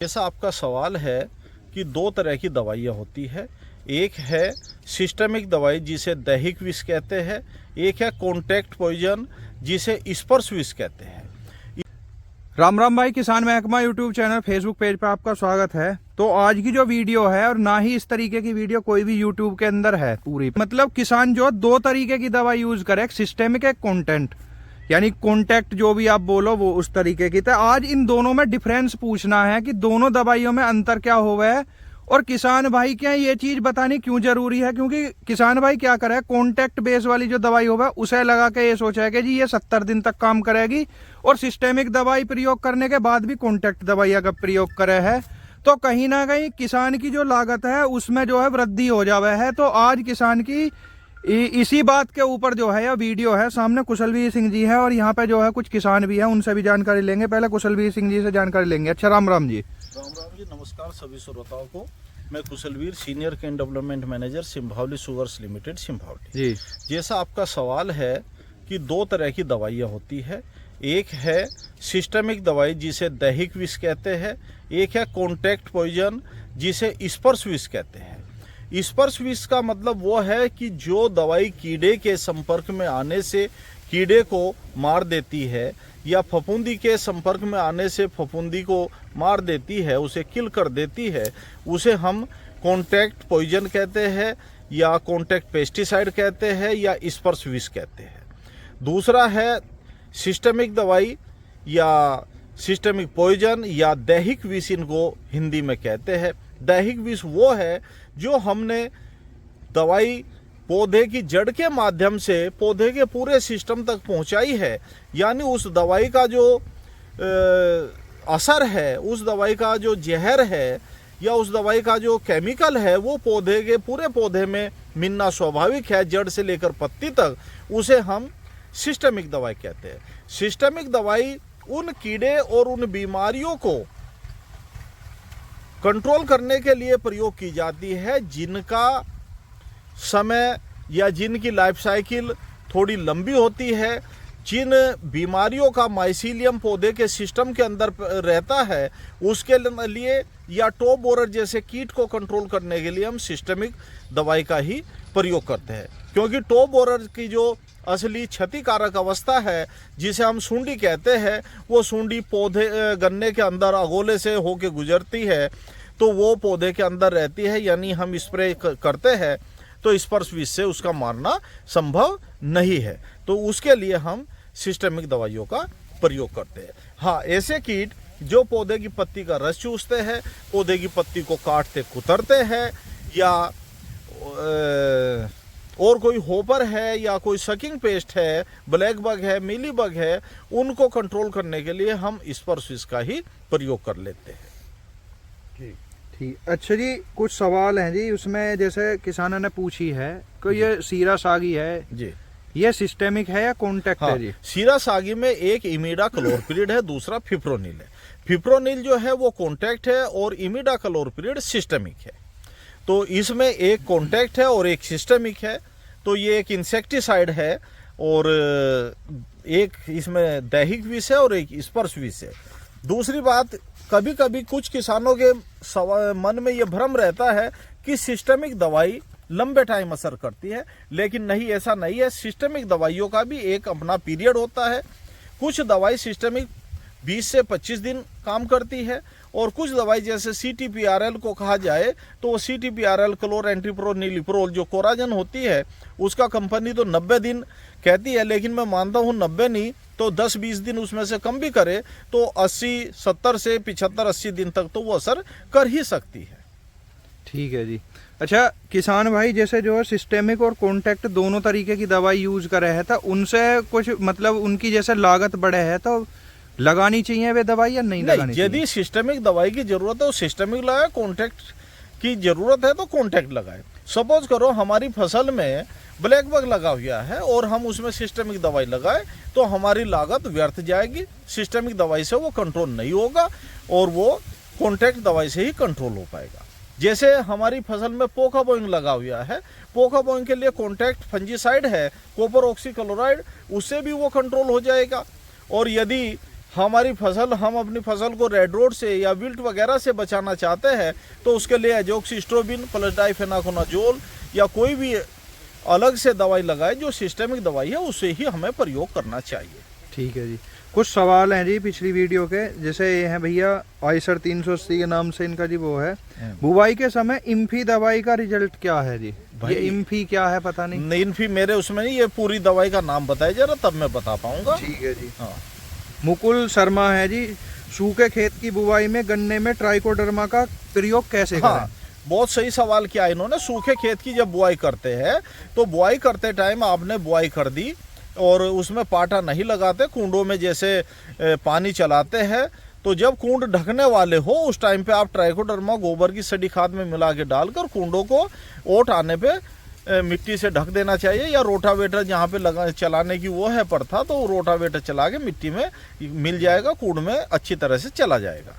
जैसा आपका सवाल है कि दो तरह की दवाइयाँ होती है। एक है सिस्टमिक दवाई जिसे दैहिक विष कहते हैं, एक है कॉन्टैक्ट पॉइजन जिसे स्पर्श विष कहते हैं। राम राम भाई, किसान महकमा यूट्यूब चैनल फेसबुक पेज पर आपका स्वागत है। तो आज की जो वीडियो है, और ना ही इस तरीके की वीडियो कोई भी यूट्यूब के अंदर है पूरी, मतलब किसान जो दो तरीके की दवा यूज करे, एक सिस्टेमिक एक कॉन्टेंट, यानी कॉन्टैक्ट जो भी आप बोलो वो उस तरीके की। तो आज इन दोनों में डिफरेंस पूछना है कि दोनों दवाइयों में अंतर क्या हुआ है, और किसान भाई क्या ये चीज बतानी क्यों जरूरी है। क्योंकि किसान भाई क्या करे, कॉन्टैक्ट बेस वाली जो दवाई होगा उसे लगा के ये सोचा है कि जी ये 70 दिन तक काम करेगी, और सिस्टेमिक दवाई प्रयोग करने के बाद भी कॉन्टैक्ट दवाई अगर प्रयोग करे है तो कहीं ना कहीं किसान की जो लागत है उसमें जो है वृद्धि हो जावे है। तो आज किसान की इसी बात के ऊपर जो है यह वीडियो है। सामने कुशलवीर सिंह जी है और यहाँ पे जो है कुछ किसान भी है, उनसे भी जानकारी लेंगे। पहले कुशलवीर सिंह जी से जानकारी लेंगे। अच्छा, राम राम जी। राम राम जी, नमस्कार सभी श्रोताओं को। मैं Kushalveer, senior cane development manager, Simbhaoli sugars limited, Simbhaoli ji. जैसा आपका सवाल है कि दो तरह की दवाइयाँ होती है। एक है सिस्टमिक दवाई जिसे दैहिक विष कहते हैं, एक है कॉन्टैक्ट पॉइजन जिसे स्पर्श विष कहते हैं। स्पर्श विष का मतलब वो है कि जो दवाई कीड़े के संपर्क में आने से कीड़े को मार देती है, या फफूंदी के संपर्क में आने से फफूंदी को मार देती है, उसे किल कर देती है, उसे हम कॉन्टैक्ट पॉइजन कहते हैं, या कॉन्टैक्ट पेस्टिसाइड कहते हैं, या स्पर्श विष कहते हैं। दूसरा है सिस्टमिक दवाई या सिस्टमिक पॉइजन या दैहिक विष, इनको हिंदी में कहते हैं। दैहिक विष वो है जो हमने दवाई पौधे की जड़ के माध्यम से पौधे के पूरे सिस्टम तक पहुंचाई है, यानी उस दवाई का जो असर है, उस दवाई का जो जहर है, या उस दवाई का जो केमिकल है, वो पौधे के पूरे पौधे में मिलना स्वाभाविक है, जड़ से लेकर पत्ती तक। उसे हम सिस्टमिक दवाई कहते हैं। सिस्टमिक दवाई उन कीड़े और उन बीमारियों को कंट्रोल करने के लिए प्रयोग की जाती है जिनका समय या जिनकी लाइफ साइकिल थोड़ी लंबी होती है, जिन बीमारियों का माइसीलियम पौधे के सिस्टम के अंदर रहता है, उसके लिए, या टॉप बोरर जैसे कीट को कंट्रोल करने के लिए हम सिस्टमिक दवाई का ही प्रयोग करते हैं। क्योंकि टॉप बोरर की जो असली क्षतिकारक अवस्था है, जिसे हम सूंडी कहते हैं, वो सूंडी पौधे गन्ने के अंदर अगोले से होके गुजरती है, तो वो पौधे के अंदर रहती है, यानी हम स्प्रे करते हैं तो स्पर्श विष से उसका मारना संभव नहीं है। तो उसके लिए हम सिस्टमिक दवाइयों का प्रयोग करते हैं। हाँ, ऐसे कीट जो पौधे की पत्ती का रस चूसते हैं, पौधे की पत्ती को काटते कुतरते हैं, या और कोई होपर है, या कोई सकिंग पेस्ट है, ब्लैक बग है, मिली बग है, उनको कंट्रोल करने के लिए हम स्पर्श विष का ही प्रयोग कर लेते हैं। ठीक, अच्छा जी, कुछ सवाल हैं जी उसमें। जैसे किसानों ने पूछी है कि ये सीरा सागी है जी, ये सिस्टेमिक है या कॉन्टैक्ट है जी? सीरा सागी में एक इमिडाक्लोरप्रिड है, दूसरा फिप्रोनिल है। फिप्रोनिल जो है वो कॉन्टैक्ट है और इमिडाक्लोरप्रिड सिस्टेमिक है। तो इसमें एक कॉन्टैक्ट है और एक सिस्टेमिक है। तो ये एक इंसेक्टिसाइड है, और एक इसमें दैहिक विष है और एक स्पर्श विष है। दूसरी बात, कभी कभी कुछ किसानों के मन में ये भ्रम रहता है कि सिस्टमिक दवाई लंबे टाइम असर करती है, लेकिन नहीं, ऐसा नहीं है। सिस्टमिक दवाइयों का भी एक अपना पीरियड होता है। कुछ दवाई सिस्टमिक 20 से 25 दिन काम करती है, और कुछ दवाई जैसे CTPRL को कहा जाए तो वो CTPRL क्लोरेंट्रिप्रोनिलिप्रोल जो कोराजन होती है, उसका कंपनी तो 90 दिन कहती है, लेकिन मैं मानता हूँ 90 नहीं तो 10-20 दिन उसमें से कम भी करे तो 70 से 75-80 दिन तक तो वो असर कर ही सकती है। ठीक है जी। अच्छा किसान भाई, जैसे जो है सिस्टेमिक और कॉन्टैक्ट दोनों तरीके की दवाई यूज कर रहे हैं, तो उनसे कुछ मतलब उनकी जैसे लागत बढ़े है, तो लगानी चाहिए वे दवाई या नहीं लगानी चाहिए? यदि सिस्टमिक दवाई की जरूरत है तो सिस्टमिक लगाए, कॉन्टैक्ट की जरूरत है तो कॉन्टैक्ट लगाए। सपोज करो हमारी फसल में ब्लैक बग लगा हुआ है और हम उसमें सिस्टमिक दवाई लगाए, तो हमारी लागत व्यर्थ जाएगी। सिस्टमिक दवाई से वो कंट्रोल नहीं होगा, और वो कॉन्टैक्ट दवाई से ही कंट्रोल हो पाएगा। जैसे हमारी फसल में पोका बोइंग लगा हुआ है, पोका बोइंग के लिए कॉन्टैक्ट फंजीसाइड है, कॉपर ऑक्सीक्लोराइड, उससे भी वो कंट्रोल हो जाएगा। और यदि हमारी फसल, हम अपनी फसल को रेड रोड से या विल्ट वगैरह से बचाना चाहते हैं तो उसके लिए एजोक्सिस्ट्रोबिन प्लस डाइफेनाकोनाजोल या कोई भी अलग से दवाई लगाए जो सिस्टेमिक दवाई है उसे ही हमें प्रयोग करना चाहिए। ठीक है जी। कुछ सवाल हैं जी पिछली वीडियो के, जैसे ये हैं भैया आइसर 380 के नाम से इनका जी वो है, बुवाई के समय इम्फी दवाई का रिजल्ट क्या है जी? ये इम्फी क्या है पता नहीं। इम्फी मेरे उसमें नहीं, ये पूरी दवाई का नाम बताइए जरा, तब मैं बता पाऊंगा। ठीक है जी। हाँ। मुकुल शर्मा है जी, सूखे खेत की बुवाई में गन्ने में ट्राइकोडर्मा का प्रयोग कैसे करें? बहुत सही सवाल किया इन्होंने। सूखे खेत की जब बुआई करते हैं तो बुआई करते टाइम आपने बुआई कर दी और उसमें पाटा नहीं लगाते, कुंडों में जैसे पानी चलाते हैं, तो जब कुंड ढकने वाले हो उस टाइम पे आप ट्राइकोडर्मा गोबर की सड़ी खाद में मिला के डालकर कुंडों को ओट आने पे मिट्टी से ढक देना चाहिए, या रोटावेटर जहाँ पे लगा चलाने की वो है प्रथा तो रोटावेटर चला के मिट्टी में मिल जाएगा, कुंड में अच्छी तरह से चला जाएगा।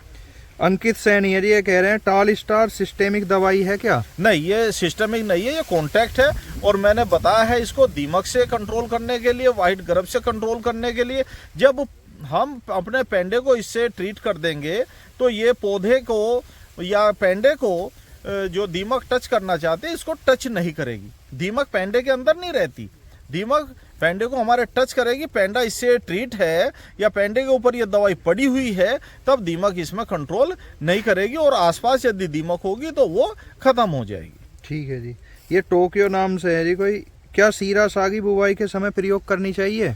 अंकित सैनी है जी, ये कह रहे हैं टाल स्टार सिस्टेमिक दवाई है क्या? नहीं, ये सिस्टेमिक नहीं है, ये कॉन्टैक्ट है। और मैंने बताया है इसको दीमक से कंट्रोल करने के लिए, वाइट ग्रब से कंट्रोल करने के लिए। जब हम अपने पेंडे को इससे ट्रीट कर देंगे तो ये पौधे को या पेंडे को जो दीमक टच करना चाहते हैं इसको टच नहीं करेगी। दीमक पेंडे के अंदर नहीं रहती, दीमक पेंडे को हमारे टच करेगी। पेंडा इससे ट्रीट है या पेंडे के ऊपर ये दवाई पड़ी हुई है तब दीमक इसमें कंट्रोल नहीं करेगी, और आसपास यदि दीमक होगी तो वो खत्म हो जाएगी। ठीक है जी। ये टोक्यो नाम से है जी कोई, क्या सीरा सागी बुवाई के समय प्रयोग करनी चाहिए?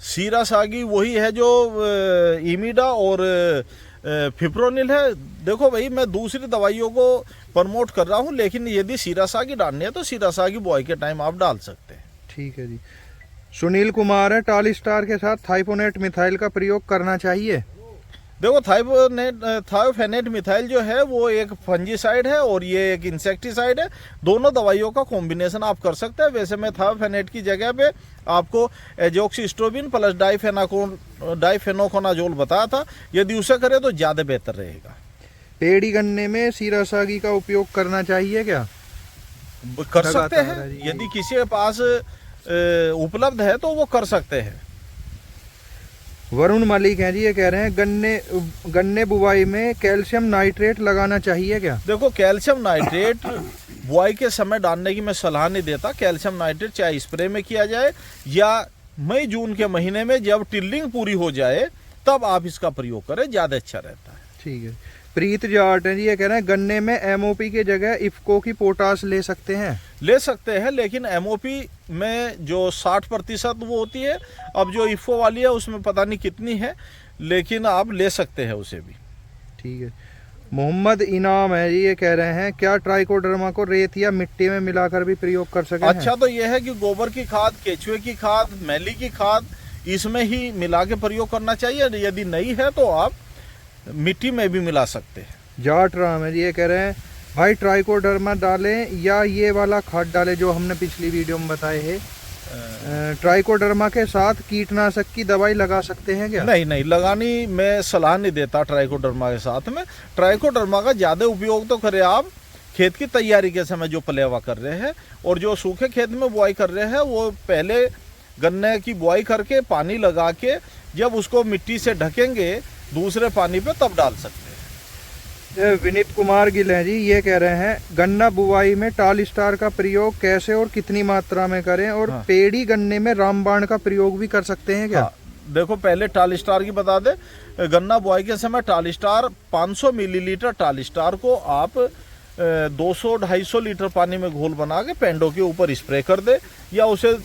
सीरा सागी वही है जो इमिडा और फिप्रोनिल है। देखो भाई, मैं दूसरी दवाइयों को प्रमोट कर रहा हूँ, लेकिन यदि सीरा सागी डालनी है तो सीरा सागी बुआई के टाइम आप डाल सकते हैं। ठीक है जी। सुनील कुमार है, टाल स्टार के साथ थाइपोनेट मिथाइल का प्रयोग करना चाहिए? देखो, थायोफेनेट मिथाइल जो है वो एक फंजीसाइड है और ये एक इंसेक्टिसाइड है। दोनों दवाइयों का कॉम्बिनेशन आप कर सकते हैं। वैसे मैं थायोफेनेट की जगह पे आपको एजोक्सिस्ट्रोबिन प्लस डाइफेनोकोनाजोल बताया था, यदि उसे करें तो ज़्यादा बेहतर रहेगा। पेड़ी गन्ने में सीरा सागी का उपयोग करना चाहिए क्या? कर सकते हैं, यदि किसी के पास उपलब्ध है तो वो कर सकते हैं। वरुण मलिक हैं जी, ये कह रहे हैं गन्ने बुवाई में कैल्शियम नाइट्रेट लगाना चाहिए क्या? देखो, कैल्शियम नाइट्रेट बुआई के समय डालने की मैं सलाह नहीं देता। कैल्शियम नाइट्रेट चाहे स्प्रे में किया जाए या मई जून के महीने में जब टिल्लिंग पूरी हो जाए तब आप इसका प्रयोग करें, ज़्यादा अच्छा रहता है। ठीक है। प्रीत जाट है जी, ये कह रहे हैं गन्ने में एमओपी के जगह इफ्को की पोटास ले सकते हैं? ले सकते हैं, लेकिन एमओपी में जो 60% वो होती है, अब जो इफ्को वाली है उसमें पता नहीं कितनी है, लेकिन आप ले सकते हैं उसे भी। ठीक है। मोहम्मद इनाम है जी, ये कह रहे हैं क्या ट्राइकोडर्मा को रेत या मिट्टी में मिलाकर भी प्रयोग कर सकते हैं? अच्छा, तो यह है कि गोबर की खाद, केचुए की खाद, मैली की खाद इसमें ही मिला के प्रयोग करना चाहिए। यदि नहीं है तो आप मिट्टी में भी मिला सकते हैं। जाट राम है जी, ये कह रहे हैं भाई ट्राइकोडर्मा डालें या ये वाला खाद डालें जो हमने पिछली वीडियो में बताए है। ट्राइकोडर्मा के साथ कीटनाशक की दवाई लगा सकते हैं क्या? नहीं, लगानी मैं सलाह नहीं देता ट्राइकोडर्मा के साथ में। ट्राइकोडर्मा का ज़्यादा उपयोग तो करें आप खेत की तैयारी के समय जो पलेवा कर रहे हैं, और जो सूखे खेत में बुआई कर रहे हैं वो पहले गन्ने की बुआई करके पानी लगा के जब उसको मिट्टी से ढकेंगे दूसरे पानी पे तब डाल सकते हैं। विनीत कुमार गिल हैं जी, ये कह रहे हैं गन्ना बुवाई में टाल स्टार का प्रयोग कैसे और कितनी मात्रा में करें, और हाँ। पेड़ी गन्ने में रामबाण का प्रयोग भी कर सकते हैं क्या? हाँ, देखो पहले टाल स्टार की बता दे। गन्ना बुआई के समय टाल स्टार 500 मिलीलीटर टाल स्टार को आप 200-250 लीटर पानी में घोल बना के पेंडों के ऊपर स्प्रे कर दे, या उसे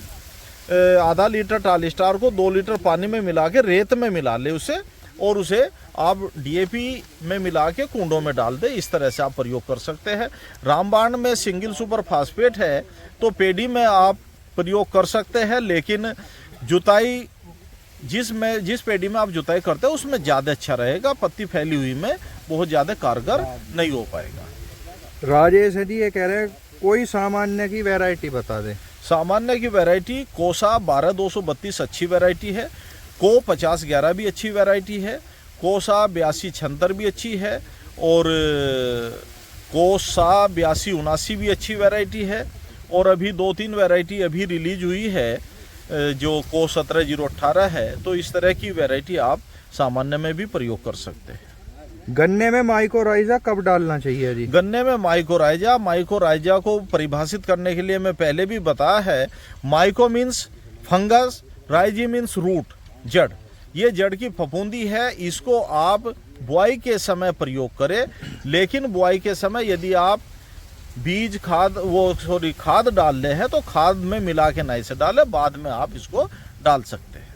आधा लीटर टाल स्टार को 2 लीटर पानी में मिला के रेत में मिला ले उसे, और उसे आप डीएपी में मिला के कुंडों में डाल दे। इस तरह से आप प्रयोग कर सकते हैं। रामबाण में सिंगल सुपर फास्फेट है तो पेडी में आप प्रयोग कर सकते हैं, लेकिन जुताई जिस पेडी में आप जुताई करते हैं उसमें ज़्यादा अच्छा रहेगा। पत्ती फैली हुई में बहुत ज़्यादा कारगर नहीं हो पाएगा। राजेश है जी, ये कह रहे हैं कोई सामान्य की वैरायटी बता दें। सामान्य की वैरायटी कोसा 12232 अच्छी वैरायटी है, को 5011 भी अच्छी वैरायटी है, कोसा 8276 भी अच्छी है, और कोसा 8279 भी अच्छी वैरायटी है। और अभी 2-3 वैरायटी अभी रिलीज हुई है जो को 17018 है। तो इस तरह की वैरायटी आप सामान्य में भी प्रयोग कर सकते हैं। गन्ने में माइकोराइजा कब डालना चाहिए जी? गन्ने में माइकोराइजा को परिभाषित करने के लिए मैं पहले भी बताया है। Myco means fungus, rhizo means root, जड़। ये जड़ की फफूंदी है, इसको आप बुआई के समय प्रयोग करें। लेकिन बुआई के समय यदि आप बीज खाद डाल रहे हैं तो खाद में मिला के नहीं से डालें, बाद में आप इसको डाल सकते हैं।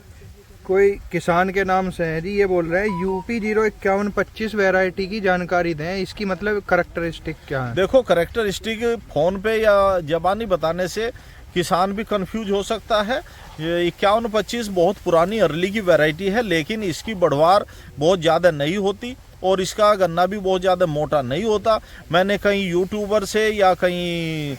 कोई किसान के नाम से है जी, ये बोल रहे हैं यूपी 05125 वैरायटी की जानकारी दें, इसकी मतलब करैक्टरिस्टिक क्या है? देखो, करैक्टरिस्टिक फोन पे या जबानी बताने से किसान भी कंफ्यूज हो सकता है। 5125 बहुत पुरानी अर्ली की वैरायटी है, लेकिन इसकी बढ़वार बहुत ज़्यादा नहीं होती और इसका गन्ना भी बहुत ज़्यादा मोटा नहीं होता। मैंने कहीं यूट्यूबर से या कहीं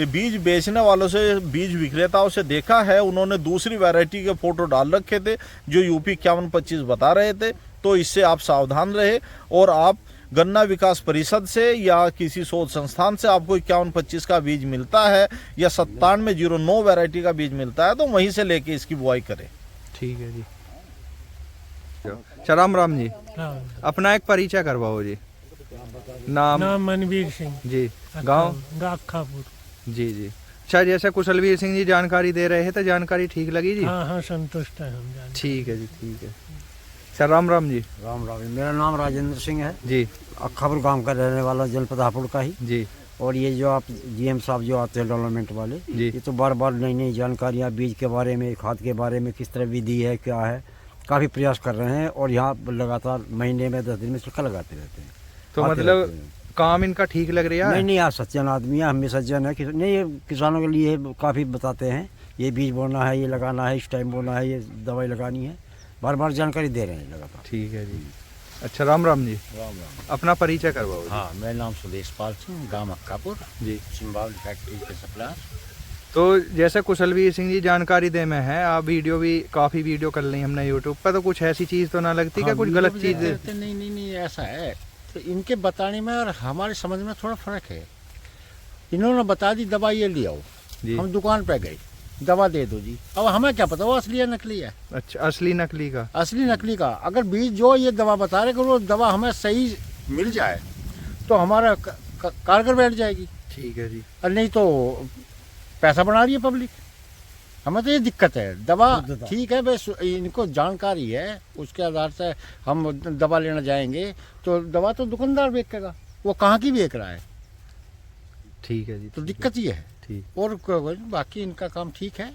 बीज बेचने वालों से, बीज विक्रेताओं से देखा है, उन्होंने दूसरी वैरायटी के फोटो डाल रखे थे जो यूपी 5125 बता रहे थे। तो इससे आप सावधान रहे और आप गन्ना विकास परिषद से या किसी शोध संस्थान से आपको 5125 का बीज मिलता है या 9709 वैरायटी का बीज मिलता है, तो वहीं से लेके इसकी बुआई करें। ठीक है जी। राम जी, अपना एक परिचय करवाओ जी। नाम मनवीर सिंह जी, गांव अक्खापुर जी जी। अच्छा, जैसे कुशलवीर सिंह जी जानकारी दे रहे हैं तो जानकारी ठीक लगी जी? हाँ, संतुष्ट है हम। ठीक है जी, ठीक है। अच्छा, राम जी। राम मेरा नाम राजेंद्र सिंह है जी, अक्खापुर गांव का रहने वाला, जनपद हापुड़ का ही जी। और ये जो आप जीएम साहब जो आते हैं डेवलपमेंट वाले, जी, ये तो बार बार नई नई जानकारियाँ बीज के बारे में, खाद के बारे में, किस तरह विधि है, क्या है, काफ़ी प्रयास कर रहे हैं और यहाँ लगातार महीने में 10 दिन में चक्कर लगाते रहते हैं। तो मतलब काम इनका ठीक लग रहा है? नहीं, आप सज्जन आदमी है, हम भी सज्जन है। नहीं, ये किसानों के लिए काफ़ी बताते हैं, ये बीज बोना है, ये लगाना है, इस टाइम बोना है, ये दवाई लगानी है, बार बार जानकारी दे रहे हैं लगातार। ठीक है जी। अच्छा, राम जी, अपना परिचय करवाओ जी। हाँ, मेरा नाम सुदेश पाल सिंह, गाँव अक्खापुर जी, सिंभावली फैक्ट्री के सप्लायर। तो जैसे कुशलवीर सिंह जी जानकारी दे में है, आप वीडियो भी काफ़ी वीडियो कर ली हमने यूट्यूब पर, तो कुछ ऐसी चीज़ तो ना लगती क्या कुछ गलत चीज़? नहीं, ऐसा है तो इनके बताने में और हमारे समझ में थोड़ा फर्क है। इन्होंने बता दी दवा ये ले आओ, हम दुकान पे गए, दवा दे दो जी। अब हमें क्या पता वो असली है नकली है। अच्छा, असली नकली का अगर बीज जो ये दवा बता रहे कि वो दवा हमें सही मिल जाए तो हमारा कारगर बैठ जाएगी। ठीक है जी। और नहीं तो पैसा बना रही है पब्लिक। हमें तो ये दिक्कत है। दवा ठीक है, बस इनको जानकारी है, उसके आधार से हम दवा लेना जाएंगे तो दवा तो दुकानदार बेचेगा, वो कहाँ की बेच रहा है। ठीक है जी। तो दिक्कत ये है। ठीक। और बाकी इनका काम ठीक है।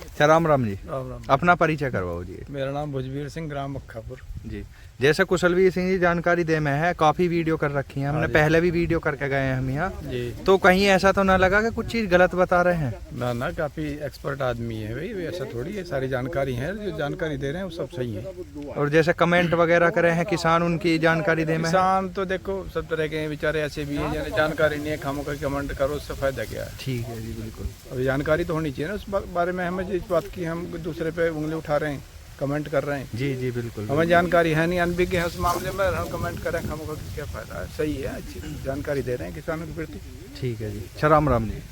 अच्छा, राम जी, राम अपना परिचय करवाओ जी। मेरा नाम भुजबीर सिंह, ग्राम अक्खापुर जी। जैसे कुशलवीर सिंह जी जानकारी दे में है, काफ़ी वीडियो कर रखी है हमने, पहले भी वीडियो करके गए हैं हम यहाँ जी। तो कहीं ऐसा तो ना लगा कि कुछ चीज़ गलत बता रहे हैं? ना, काफ़ी एक्सपर्ट आदमी है भाई, ऐसा थोड़ी है, सारी जानकारी है, जो जानकारी दे रहे हैं वो सब सही है। और जैसे कमेंट वगैरह करे हैं किसान, उनकी जानकारी दे में है? किसान तो देखो सब तरह के हैं, बेचारे ऐसे भी हैं जिन्हें जानकारी नहीं है, खामों का कमेंट करो, उससे फायदा क्या है। ठीक है जी, बिल्कुल। अभी जानकारी तो होनी चाहिए ना उस बारे में। हमें जिस बात की हम दूसरे पे उंगली उठा रहे हैं, कमेंट कर रहे हैं, जी जी बिल्कुल। हमें जानकारी है नहीं, अनभिज्ञ है उस मामले में, हम कमेंट करें खामों का क्या फायदा है। सही है, अच्छी जानकारी दे रहे हैं किसानों के प्रति। ठीक है जी। अच्छा, राम जी,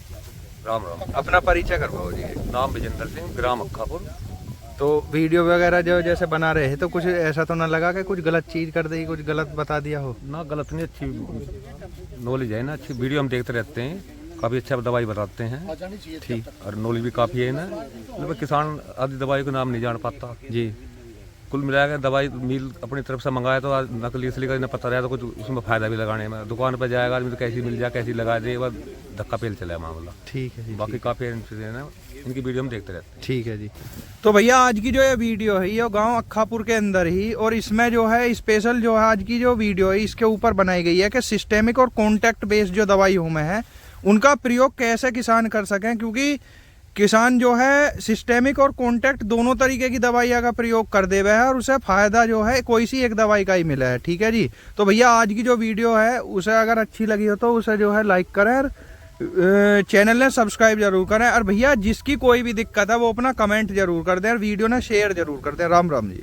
राम अपना परिचय करवाओ जी। नाम विजेंद्र सिंह, ग्राम अक्खापुर। तो वीडियो वगैरह जो जैसे बना रहे हैं तो कुछ ऐसा तो ना लगा कि कुछ गलत चीज़ कर दी, कुछ गलत बता दिया हो? ना, गलत नहीं, अच्छी नॉलेज है ना, अच्छी वीडियो हम देखते रहते हैं, काफ़ी अच्छा दवाई बताते हैं। ठीक। और नॉलेज भी काफ़ी है ना, मतलब किसान आदि दवाई का नाम नहीं जान पाता जी। कुल मिला के दवाई मिल अपनी तरफ से मंगाए तो नकली असली का पता रहा तो कुछ उसमें फ़ायदा भी लगाने में। दुकान पर जाएगा आदमी तो कैसी मिल जाए, कैसी लगा दे, वह धक्का पेल चला मामला। ठीक है जी। बाकी काफ़ी है ना, इनकी वीडियो हम देखते रहते हैं। ठीक है जी। तो भैया आज की जो ये वीडियो है ये गांव अक्खापुर के अंदर ही, और इसमें जो है स्पेशल जो है आज की जो वीडियो है इसके ऊपर बनाई गई है कि सिस्टेमिक और कॉन्टैक्ट बेस्ड जो दवाइयों में है उनका प्रयोग कैसे किसान कर सकें, क्योंकि किसान जो है सिस्टेमिक और कॉन्टैक्ट दोनों तरीके की दवाइयाँ का प्रयोग कर दे हुए है और उसे फायदा जो है कोई सी एक दवाई का ही मिला है। ठीक है जी। तो भैया आज की जो वीडियो है उसे अगर अच्छी लगी हो तो उसे जो है लाइक करें और चैनल ने सब्सक्राइब जरूर करें, और भैया जिसकी कोई भी दिक्कत है वो अपना कमेंट जरूर कर दें और वीडियो ने शेयर जरूर कर दें। राम जी।